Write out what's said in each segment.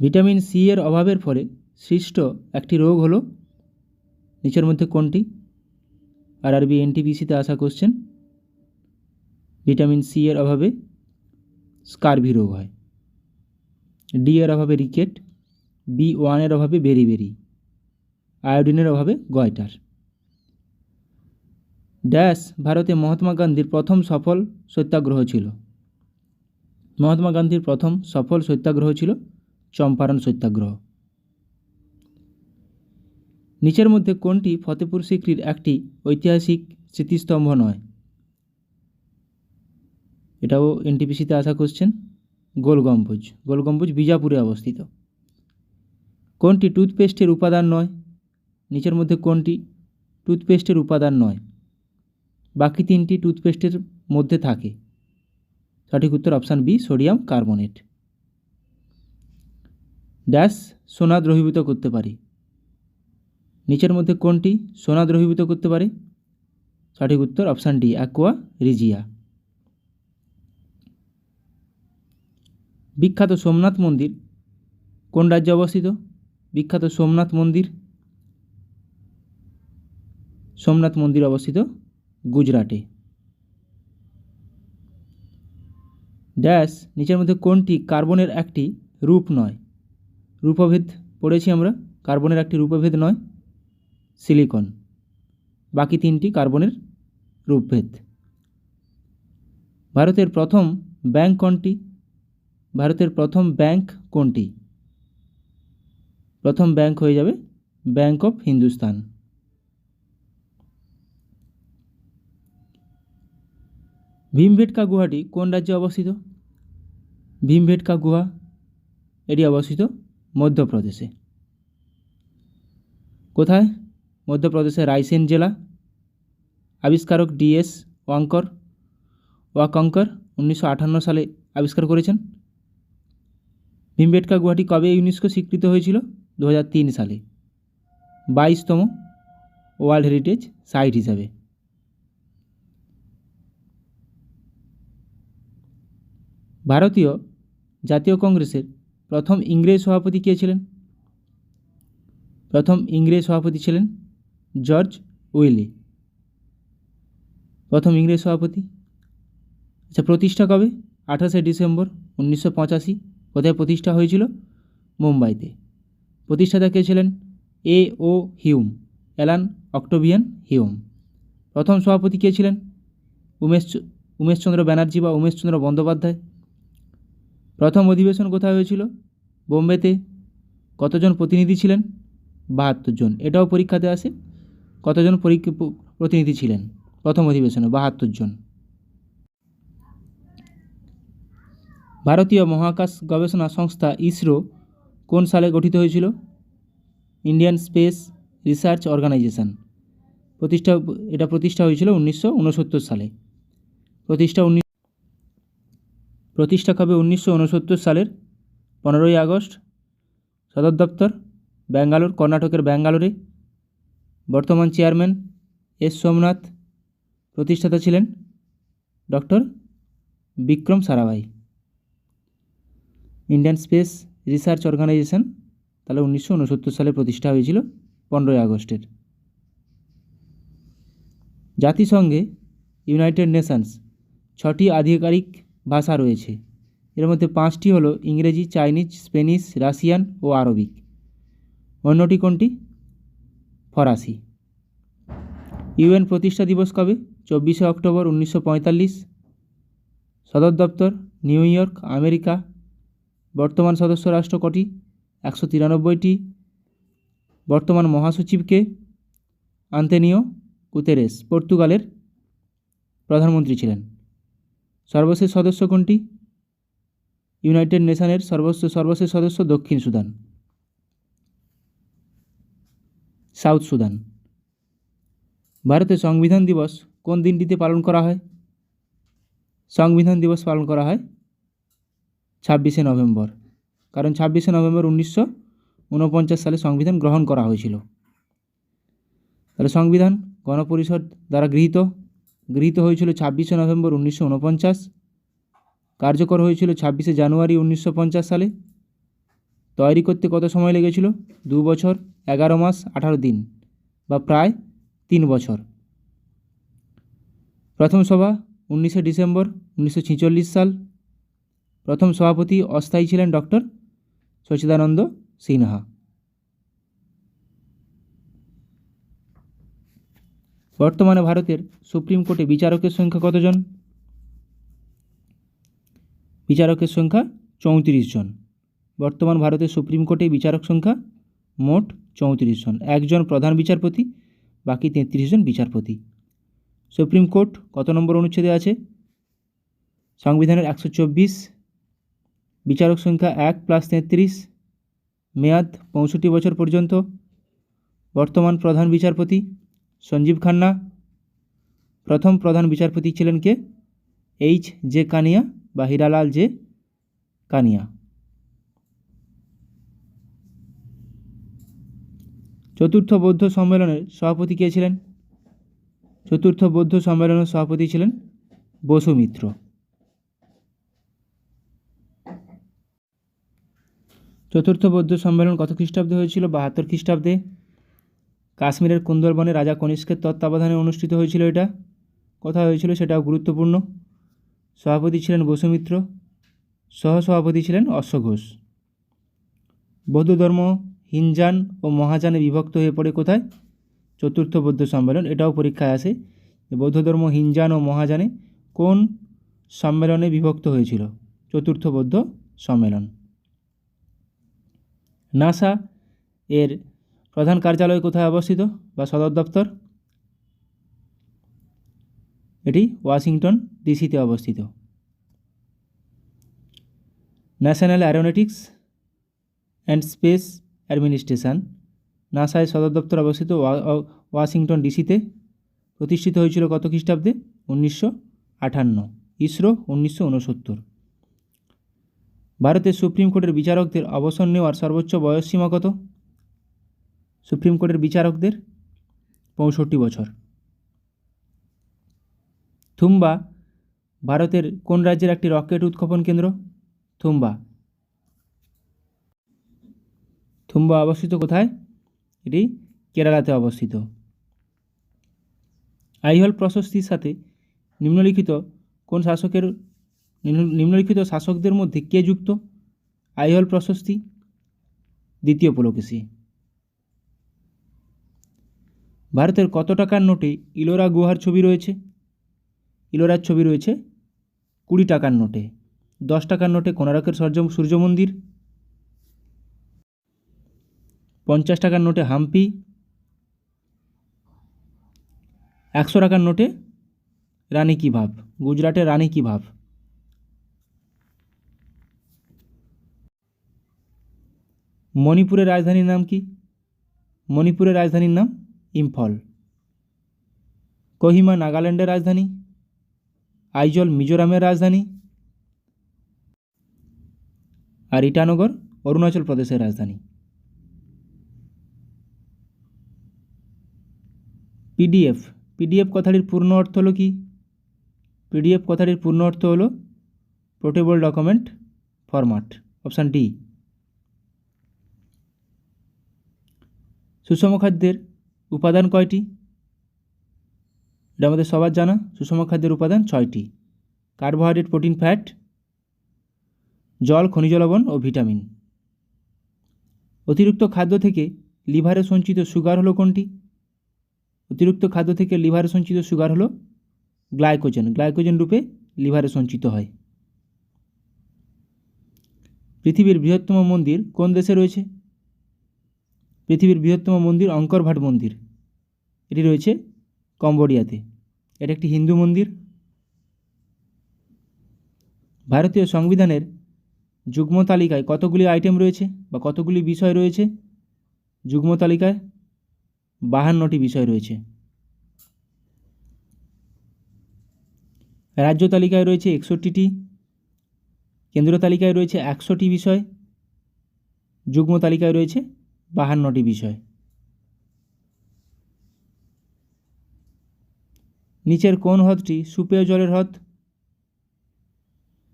Vitamin C এর অভাবের ফলে সৃষ্ট একটি রোগ হলো নিচের মধ্যে কোনটি? আরআরবি এনটিপিসিতে আসা কোশ্চেন। ভিটামিন সি এর অভাবে স্কারভি রোগ হয়। ডি এর অভাবে রিকেট, বি1 এর অভাবে বেরিবেরি, আয়োডিনের অভাবে গয়টার। ড্যাশ ভারতে মহাত্মা গান্ধীর প্রথম সফল সত্যাগ্রহ ছিল? মহাত্মা গান্ধীর প্রথম সফল সত্যাগ্রহ ছিল চম্পারণ সত্যাগ্রহ। নিচের মধ্যে কোনটি ফতেপুর সিক্রির একটি ঐতিহাসিক স্মৃতিস্তম্ভ নয়? এটাও এনটিপিসিতে আসা কোশ্চেন। গোল গম্বুজ। গোল গম্বুজ বিজাপুরে অবস্থিত। কোনটি টুথপেস্টের উপাদান নয়? নিচের মধ্যে কোনটি টুথপেস্টের উপাদান নয়? বাকি তিনটি টুথপেস্টের মধ্যে থাকে। সঠিক উত্তর option B, sodium carbonate. Dash সোনা দ্রবীভূত করতে পারে? নিচের মধ্যে কোনটি সোনা দ্রবীভূত করতে পারে? সঠিক উত্তর অপশান ডি, অ্যাকোয়া রিজিয়া। বিখ্যাত সোমনাথ মন্দির কোন রাজ্যে অবস্থিত? বিখ্যাত সোমনাথ মন্দির, সোমনাথ মন্দির অবস্থিত গুজরাটে। ড্যাশ নিচের মধ্যে কোনটি কার্বনের একটি রূপ নয়? রূপভেদ পড়েছি আমরা, কার্বনের একটি রূপভেদ নয় সিলিকন। বাকি তিনটি কার্বনের রূপভেদ। ভারতের প্রথম ব্যাংক কোনটি? ভারতের প্রথম ব্যাংক কোনটি? প্রথম ব্যাংক হয়ে যাবে ব্যাংক অফ হিন্দুস্তান। ভীমবেটকা গুহাটি কোন রাজ্যে অবস্থিত? ভীমবেটকা গুহা এটি অবস্থিত মধ্যপ্রদেশে। কোথায়? মধ্যপ্রদেশের রায়সেন জেলা। আবিষ্কারক ডিএস ওয়াকঙ্কর 1958 সালে আবিষ্কার করেছেন। ভীমবেটকা গুহাটি কবে ইউনেস্কো স্বীকৃত হয়েছিল? 2003 সালে 22তম ওয়ার্ল্ড হেরিটেজ সাইট হিসাবে। ভারতীয় জাতীয় কংগ্রেসের প্রথম ইংরেজ সভাপতি কে ছিলেন? প্রথম ইংরেজ সভাপতি ছিলেন জর্জ উইলি। প্রথম ইংরেজ সভাপতি। আচ্ছা, প্রতিষ্ঠা কবে? 28শে ডিসেম্বর 1985। কোথায় প্রতিষ্ঠা হয়েছিল? মুম্বাইতে। প্রতিষ্ঠাতা কে ছিলেন? A.O. Hume, Alan Octavian Hume. প্রথম সভাপতি কে ছিলেন? উমেশচন্দ্র ব্যানার্জি বা উমেশচন্দ্র বন্দ্যোপাধ্যায়। প্রথম অধিবেশন কোথায় হয়েছিল? বোম্বেতে। কতজন প্রতিনিধি ছিলেন? 72 জন। এটাও পরীক্ষাতে আসে। কতজন প্রতিনিধি ছিলেন প্রথম অধিবেশনে? 72 জন। ভারতীয় মহাকাশ গবেষণা সংস্থা ইসরো কোন সালে গঠিত হয়েছিল? Indian space research organisation. এটা প্রতিষ্ঠা হয়েছিল 1969 সালে। প্রতিষ্ঠা কবে? 1969 সালের 15ই আগস্ট। সদর দপ্তর ব্যাঙ্গালোর, কর্ণাটকের ব্যাঙ্গালোরে। বর্তমান চেয়ারম্যান এস সোমনাথ। প্রতিষ্ঠাতা ছিলেন doctor Vikram Sarabhai. Indian space research organisation তাহলে 1969 সালে প্রতিষ্ঠা হয়েছিল 15ই আগস্টের। জাতিসংঘে ইউনাইটেড নেশনস 6টি আধিকারিক ভাষা রয়েছে। এর মধ্যে 5টি হলো ইংরেজি, চাইনিজ, স্পেনিশ, রাশিয়ান ও আরবিক। অন্যটি কোনটি? ফরাসি। ইউএন প্রতিষ্ঠা দিবস কবে? 24শে অক্টোবর 1945। সদর দপ্তর নিউ ইয়র্ক, আমেরিকা। বর্তমান সদস্য রাষ্ট্র কটি? 193টি। বর্তমান মহাসচিব কে? আন্তোনিও গুতেরেস, পর্তুগালের প্রধানমন্ত্রী ছিলেন। সর্বশেষ সদস্য কোনটি? ইউনাইটেড নেশনের সর্বশেষ সদস্য দক্ষিণ সুদান, সাউথ সুদান। ভারতের সংবিধান দিবস কোন দিনটিতে পালন করা হয়? সংবিধান দিবস পালন করা হয় 26শে নভেম্বর, কারণ 26শে নভেম্বর 1949 সালে সংবিধান গ্রহণ করা হয়েছিল। তাহলে সংবিধান গণপরিষদ দ্বারা গৃহীত হয়েছিল 26শে নভেম্বর 1949। কার্যকর হয়েছিল 26শে জানুয়ারি 1950 সালে। তৈরি করতে কত সময় লেগেছিল? 2 বছর, 11 মাস, 18 দিন বা প্রায় 3 বছর। প্রথম সভা 19শে ডিসেম্বর 1946 সাল। প্রথম সভাপতি অস্থায়ী ছিলেন ডক্টর সচিদানন্দ সিনহা। বর্তমানে ভারতের সুপ্রিম কোর্টে বিচারকের সংখ্যা কতজন? বিচারকের সংখ্যা 34 জন। বর্তমান ভারতের সুপ্রিম কোর্টে বিচারক সংখ্যা মোট 34 জন। একজন প্রধান বিচারপতি, বাকি 33 জন বিচারপতি। সুপ্রিম কোর্ট কত নম্বর অনুচ্ছেদে আছে? সংবিধানের 124। বিচারক সংখ্যা 1 + 33। মেয়াদ 65 বছর পর্যন্ত। বর্তমান প্রধান বিচারপতি সঞ্জীব খান্না। প্রথম প্রধান বিচারপতি ছিলেন কে? H.J. কানিয়া বা হীরালাল জে কানিয়া। চতুর্থ বৌদ্ধ সম্মেলনের সভাপতি কে ছিলেন? চতুর্থ বৌদ্ধ সম্মেলনের সভাপতি ছিলেন বসু মিত্র। চতুর্থ বৌদ্ধ সম্মেলন কত খ্রিস্টাব্দে হয়েছিল? 72 খ্রিস্টাব্দে। কাশ্মীরের কুন্দরবনে রাজা কনিষ্কের তত্ত্বাবধানে অনুষ্ঠিত হয়েছিল এটা। কোথায় হয়েছিল সেটাও গুরুত্বপূর্ণ। সভাপতি ছিলেন বসুমিত্র, সহসভাপতি ছিলেন অশ্ব ঘোষ। বৌদ্ধ ধর্ম হিনজান ও মহাযানে বিভক্ত হয়ে পড়ে কোথায়? চতুর্থ বৌদ্ধ সম্মেলন। এটাও পরীক্ষায় আসে যে বৌদ্ধ ধর্ম হিনজান ও মহাযানে কোন সম্মেলনে বিভক্ত হয়েছিল? চতুর্থ বৌদ্ধ সম্মেলন। নাসা এর প্রধান কার্যালয় কোথায় অবস্থিত বা সদর দপ্তর? এটি ওয়াশিংটন ডিসিতে অবস্থিত। National Aeronautics and space administration, NASA এর সদর দপ্তর অবস্থিত ওয়াশিংটন ডিসিতে। প্রতিষ্ঠিত হয়েছিল কত খ্রিস্টাব্দে? 1958। ইসরো 1969। ভারতের সুপ্রিম কোর্টের বিচারকদের অবসর নেওয়ার সর্বোচ্চ বয়সসীমা কত? সুপ্রিম কোর্টের বিচারকদের 65 বছর। থুম্বা ভারতের কোন রাজ্যের একটি রকেট উৎক্ষেপণ কেন্দ্র? থুম্বা। থুম্বা অবস্থিত কোথায়? এটি কেরালাতে অবস্থিত। আইহল প্রশস্তির সাথে নিম্নলিখিত শাসকদের মধ্যে কে যুক্ত? আইহল প্রশস্তি দ্বিতীয় পুলকেশী। ভারতের কত টাকার নোটে ইলোরা গুহার ছবি রয়েছে? ইলোরার ছবি রয়েছে 20 টাকার নোটে। 10 টাকার নোটে কোণারকের সূর্য মন্দির। 50 টাকার নোটে হাম্পি। 100 টাকার নোটে রানী কি ভাভ, গুজরাটের রানী কি ভাভ। মণিপুরের রাজধানীর নাম কি? মণিপুরের রাজধানীর নাম ইম্ফল। কোহিমা নাগাল্যান্ডের রাজধানী। আইজল মিজোরামের রাজধানী। আর ইটানগর অরুণাচল প্রদেশের রাজধানী। পিডিএফ, পিডিএফ কথাটির পূর্ণ অর্থ হলো কি? পিডিএফ কথাটির পূর্ণ অর্থ হলো portable document format, option D. সুষম খাদ্যের উপাদান কয়টি? এটা আমাদের সবার জানা। সুষম খাদ্যের উপাদান 6টি। কার্বোহাইড্রেট, প্রোটিন, ফ্যাট, জল, খনিজ লবণ ও ভিটামিন। অতিরিক্ত খাদ্য থেকে লিভারে সঞ্চিত সুগার হলো কোনটি? অতিরিক্ত খাদ্য থেকে লিভারে সঞ্চিত সুগার হলো গ্লাইকোজেন। গ্লাইকোজেন রূপে লিভারে সঞ্চিত হয়। পৃথিবীর বৃহত্তম মন্দির কোন দেশে রয়েছে? পৃথিবীর বৃহত্তম মন্দির অঙ্কর ভাট মন্দির। এটি রয়েছে কম্বোডিয়াতে। এটা একটি হিন্দু মন্দির। ভারতীয় সংবিধানের যুগ্ম তালিকায় কতগুলি আইটেম রয়েছে বা কতগুলি বিষয় রয়েছে? যুগ্ম তালিকায় 52টি বিষয় রয়েছে। রাজ্য তালিকায় রয়েছে 61টি। কেন্দ্রীয় তালিকায় রয়েছে 100টি বিষয়। যুগ্ম তালিকায় রয়েছে 52টি বিষয়। নিচের কোন হ্রদটি সুপেয় জলের হ্রদ?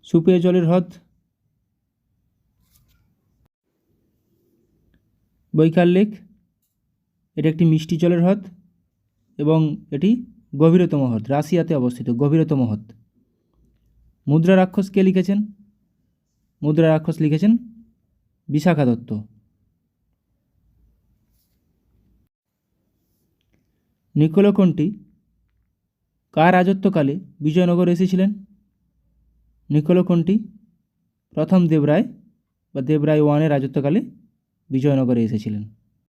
সুপেয় জলের হ্রদ বৈকাল লেক, এটি একটি মিষ্টি জলের হ্রদ এবং এটি গভীরতম হ্রদ, রাশিয়াতে অবস্থিত গভীরতম হ্রদ। মুদ্রা রাক্ষস কে লিখেছেন? মুদ্রা রাক্ষস লিখেছেন বিশাখা দত্ত। নিকোলো কোন্টি কার রাজত্বকালে বিজয়নগর এসেছিলেন? নিকোলো কোন্টি প্রথম দেবরায় বা দেবরায় ওয়ানের রাজত্বকালে বিজয়নগরে এসেছিলেন।